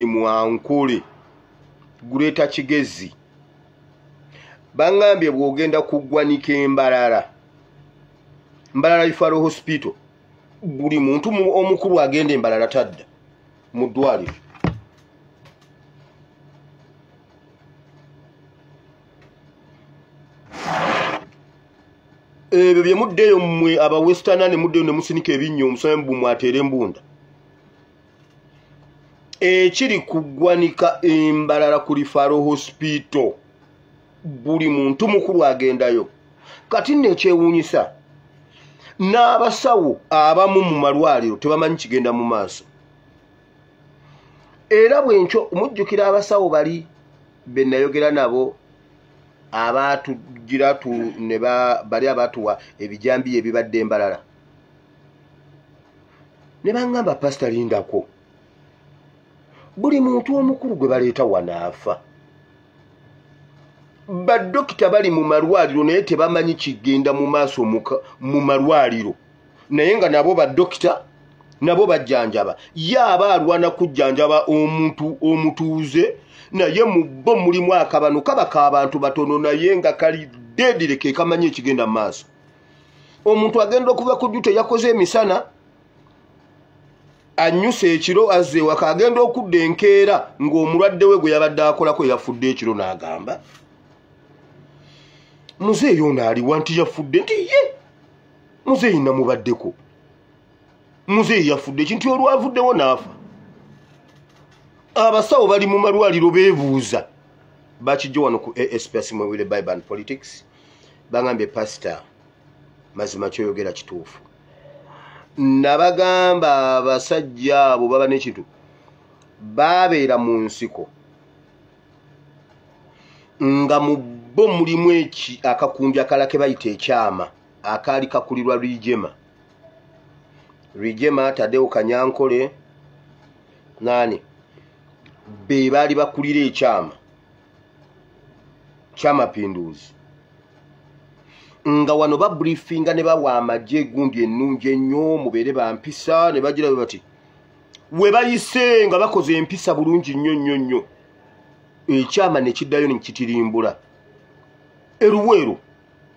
mwankole guleta kigezi bangambye bwogenda kuggwanika Mbarara Referral Hospital buli muntu omukulu agenda Mbarara tadda mu ddwaliro ebyo bye muddeyo mmwe aba western ne muddeyo ne musinika ebinnyo omusembu mwateere embunda ekiri kuggwanika Mbarara ku Referral Hospital buli muntu mukulu agendayo kati nekyewuunyisa n'abasawo abamu mu malwaliro tebamanyi kigenda mu maaso era bwenkyo mujjukira abasawo bali be nayogera nabo abatugira ne bali abatuwa ebijambi ebibadde Mbarara ne bangamba Pastor Lindako buli muntu omukulu gwe baleeta wanaafa badokita bali mu malwaliro naye tebamanyi kigenda mu maaso mu malwaliro naye nga nabo badokita nabo bajjanjaba yaba alwana kujjanjaba omuntu omutuuze naye mu bo mulimu akabano kabaka abantu batono naye nga kali dedire ke kamanyi ekigenda mu maaso omuntu agenda okuva ku jjute yakoze emisana anyuse ekiro azze waka agenda okudda enkeera ng'omulwadde we gwe yabadde akolako yafudde ekiro n'agamba muzeeyi ono aliwa nti yafudde nti ye muzeeyi namubaddeko muzeeyi yafudde ekintu olwavuddewo n'afa abasawo bali mu malwaliro beebuuza bakijjo wano ku ASPS Mwewile Bible and Politics bangambye Pastor mazima kyoyogera kituufu nabagamba abasajja abo baba n'ekintu babeera mu nsiko nga mu bo mulimu akakundi akalake bayita ekyama akaali kakulirwa Rwigema Tadeo Kanyankole nani be baali bakulira ekyama ky'amapinduzi nga wano babriefinga ne bawa amagye gundi ennungi ennyo mubeere bampisa ne bagira bati we bayise nga bakoze empisa bulungi nnyo ekyama ne kiddayo ne kitirimbula Eruwero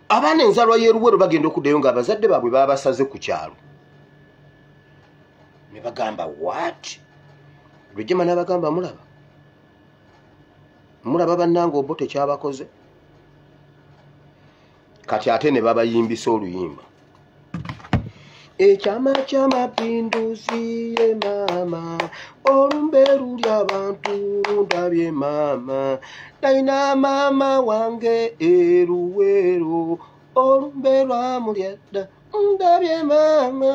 abaana enzalwa y'Eruwero bagenda okuddayo nga abazadde baabwe babasaze ku kyalo ne bagamba what Rwigema n'abagamba mulaba bannange obo tekyabakoze kati ate ne babayimbisa oluyimba ekyama ky'amapinduzi ye mama olumbe luli abantu ndabye mama nalina mama wange Eruwero olumbe lwamulyadda ndabye mama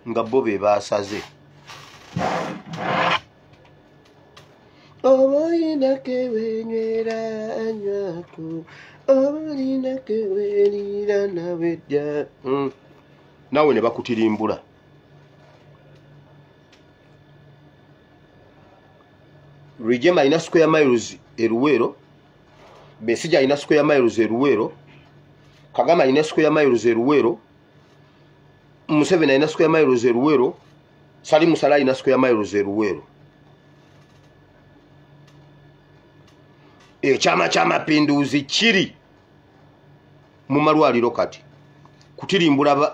nga bo be basaze obalina kewenywera anywako obalina kewerira nawedda nawe ne bakutirimbula Rwigema alina square miles Eruwero Besigye alina square miles Eruwero Kagame alina square miles Eruwero Museveni alina square miles Eruwero Salim Musala alina square miles Eruwero ekyama ky'amapinduzi kiri mu malwaliro kati kutirimbula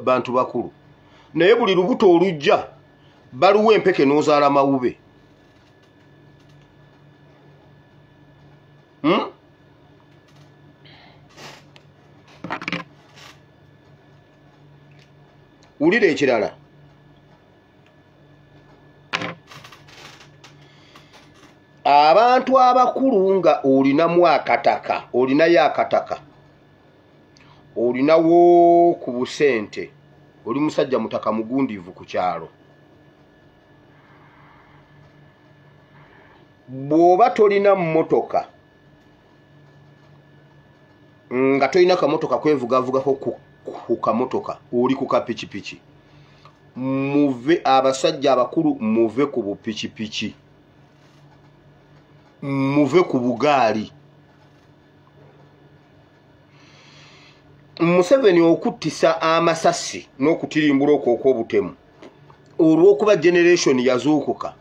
bantu bakulu naye buli lubuto olujja baluwa empeke n'ozaala mawube Wulira ekirala abantu abakulu nga olinamu akataka olinayo akataka olinawo ku busente oli musajja mutaka mugundivu ku kyalo bw'oba tolina mmotoka nga tolina kamotoka kwevugavugako ku kamotoka oli ku kapikipiki muve abasajja abakulu muve ku bupikipiki muve ku bugaali Museveni okuttisa amasasi n'okutirimbula okw'obutemu olw'okuba generation yazuukuka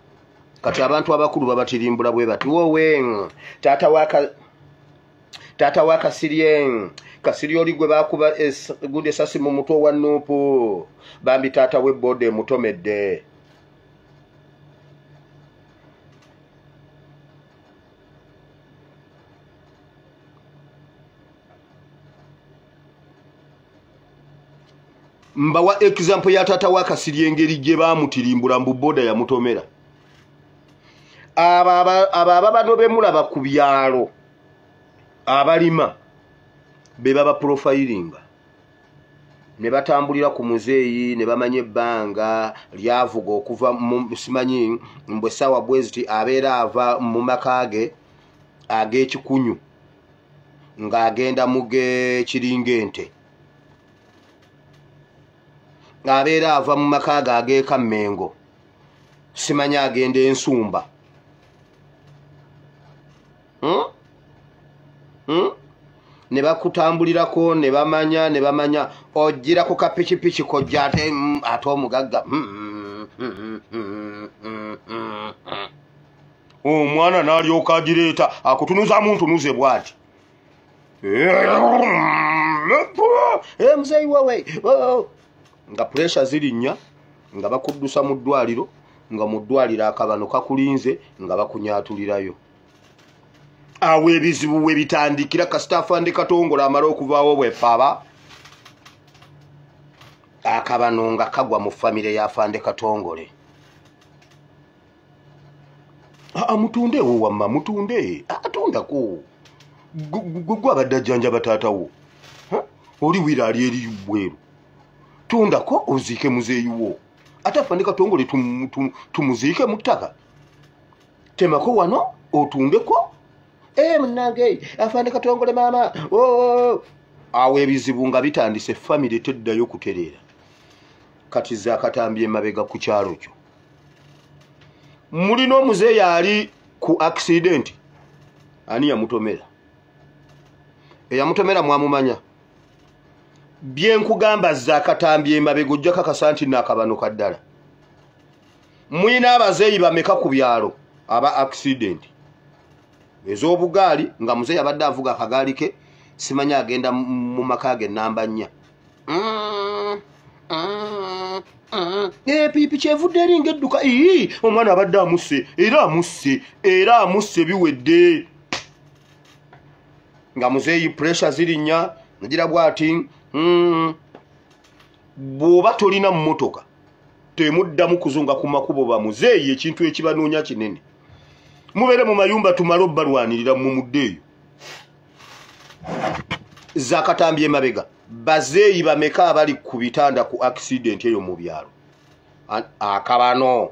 kati abantu abakulu babatirimbula bwe bati wowe tata wa Kasirye oli gwe bakuba gundi esasi mu mutwe wa Nuupu bambi tata we bode emutomedde. Mbawa example ya tata wa Kasirye engeri gye bamutirimbula mbu boda ya mutomera. Aba bano bemulaba ku byalo abalima be baba profiling ne batambulira ku muzeeyi ne bamanye ebbanga lyavuga okuva mu simanyi mbwe sawa bweziti abeera ava mu makage ag'ekikunyu ng'agenda muge kiringente abeera ava mu makage ag'ekammengo simanyi agenda ensumba ne bakutambulirako ne bamanya ojjira ku kapikipiki kojja ate omugagga omwana n'alyoka agireeta akutunuzamu ntunuze bw'ati muzeeyi wowe nga pressure zirinnya nga bakuddusa mu ddwaliro nga mu ddwaliro akabano kakulinze nga bakunyatulirayo. Awe ebizibu we bitandikira kasita Afande Katongola amala okuvaawo bwepaba akabano nga kagwa mu famire ya Afande Katongole. Mutunde wo wamma mutunde atondako gwe abadde ajjanja bataatawo oli wira ali eri bweru tundako oziike muzeeyi wo ate Afande Katongole tumuziike mu ttaka temako wano otundeko munange Afande Katongole mama awe ebizibu nga bitandise famire teddayo kutereera kati zakatambye emabega ku kyalo kyo mulina omuzeeyi ali ku accident ani yamutomera eyamutomera mwamumanya byenkugamba zakatambye emabega ojja kakasa nti nakabano kaddala mulina abazeeyi bameka ku byalo aba accident ez'obugaali nga muzeeyi abadde avuga akagaali ke simanya agenda mu makage namba 4 pipi kyevudde eringa edduka omwana abadde amusse era amusse biwedde nga muzeeyi pressure zirinnya ngira bwati bw'oba tolina mmotoka temuddamu kuzunga ku makubo ba muzeeyi ekintu ekibanoonya kinene mubere mu mayumba tumalo balwanirira mu muddeeyo zakatambye emabega bazeeyi bameka abali ku bitanda ku accident eyo mu byalo akabano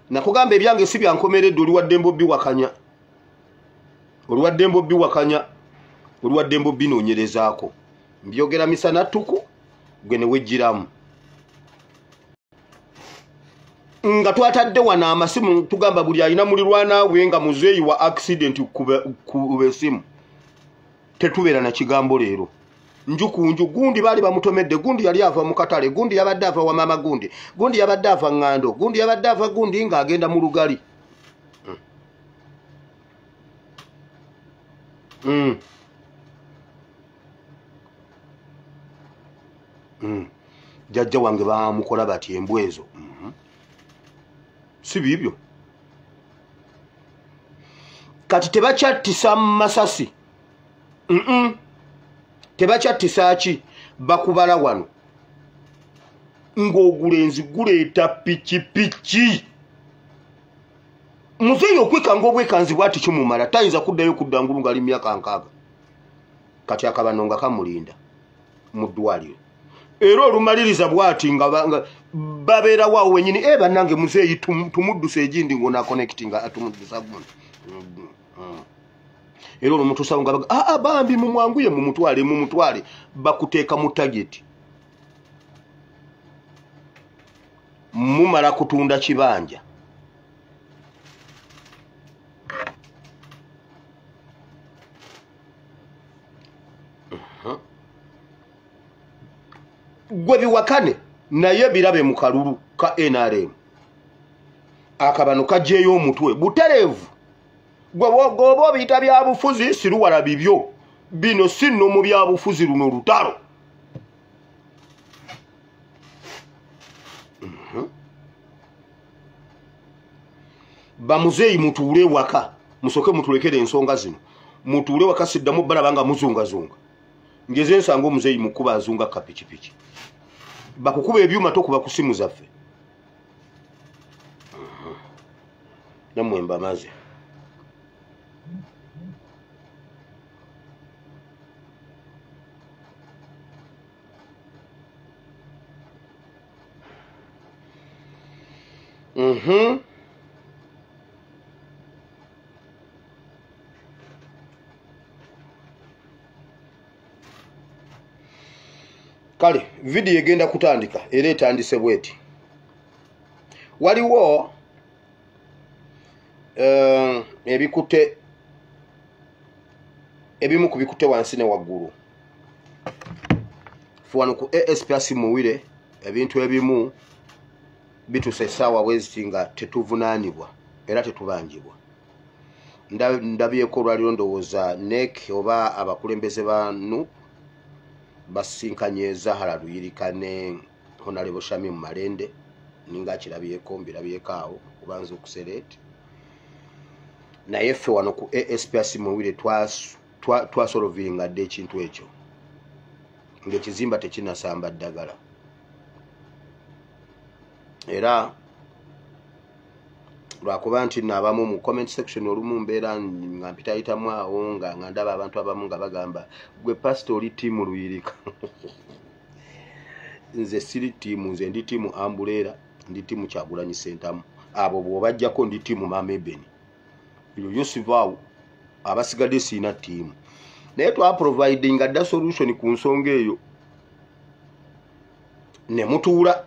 nakugamba ebyange si byankomeredde oliwadde mbobbi wakanya oliwadde mbobbi noonyerezaako mbyogera misana ttuku gwe ne wejjiramu nga twatadde wana amasimu tugamba buli alina mulirwana we nga muzeeyi wa accident ku besimu tetubeera na kigambo leero njukunju gundi baali bamutomedde gundi yali ava mu katale gundi yabadde ava wa mama gundi yabadde ava ngando gundi yabadde ava gundi ng'agenda mu lugali jjajja wange bamukola bati embwezo si bibyo kati tebakyattisa masasi tebakyattisa ki bakubala wano ng'ogulenzi guleeta pikipiki muzeeyi okwekanga obwekanzi bwati kimumala tayinza kuddayo kuddangulu ngali myaka 6 kati akabano nga kamulinda mu ddwaliro era olumaliriza bwati nga babeera waawo wenyini bannange muzeeyi tumuddusa egindi ng'ona connectinga atumuddusa gundi era olumutusawo nga baga bambi mumwanguye mumutwale bakuteeka mu tageti mumala kutunda kibanja gwe biwakane naye birabe mu kalulu ka NRM akabano kajjeeyo omutwe butereevu gwoba obiyita byabufuzi siruwala bibyo bino si nno mu byabufuzi luno lutalo bamuzeeyi mutuule waka musoke mutulekere ensonga zino mutuule waka siddamu balaba nga muzungazunga ngeze nsanga omuzeeyi mukuba azunga kapikipiki bakukuba ebyuma tokuba ku simu zaffe namwe mbamaze kale video egenda kutandika era etandise bweti waliwo ebikute ebimu ku bikute wansi ne waggulu fuwano ku ASPS muwire ebintu ebimu bituse essaawa bweziti nga tetuvunaanibwa era tetubanjibwa ndabyeko olwaliro ndowooza NEC oba abakulembeze banu basinkanye Zahara Luyirika ne Honorable Shamim Malende ninga kirabyeko mbirabyeko awo kubanza okusereti naye ffe wano ku ASPS muwire twasolovinga dde ekintu ekyo ng'ekizimba tekinasamba ddagala era lwakuba nti naabamu mu comment section olumu mbeera nga mpitayitamu awo nga ndaba abantu abamu nga bagamba gwe pastor oli tiimu Luyirika nze siri tiimu nze ndi tiimu Ambulera ndi tiimu Kyagulanyi Ssentamu abo bw'obajjako ndi tiimu Mama Ebeni eyo yosivaawo abasigadde siina tiimu naye twaprovidinga dda solution ku nsonga eyo ne mutuula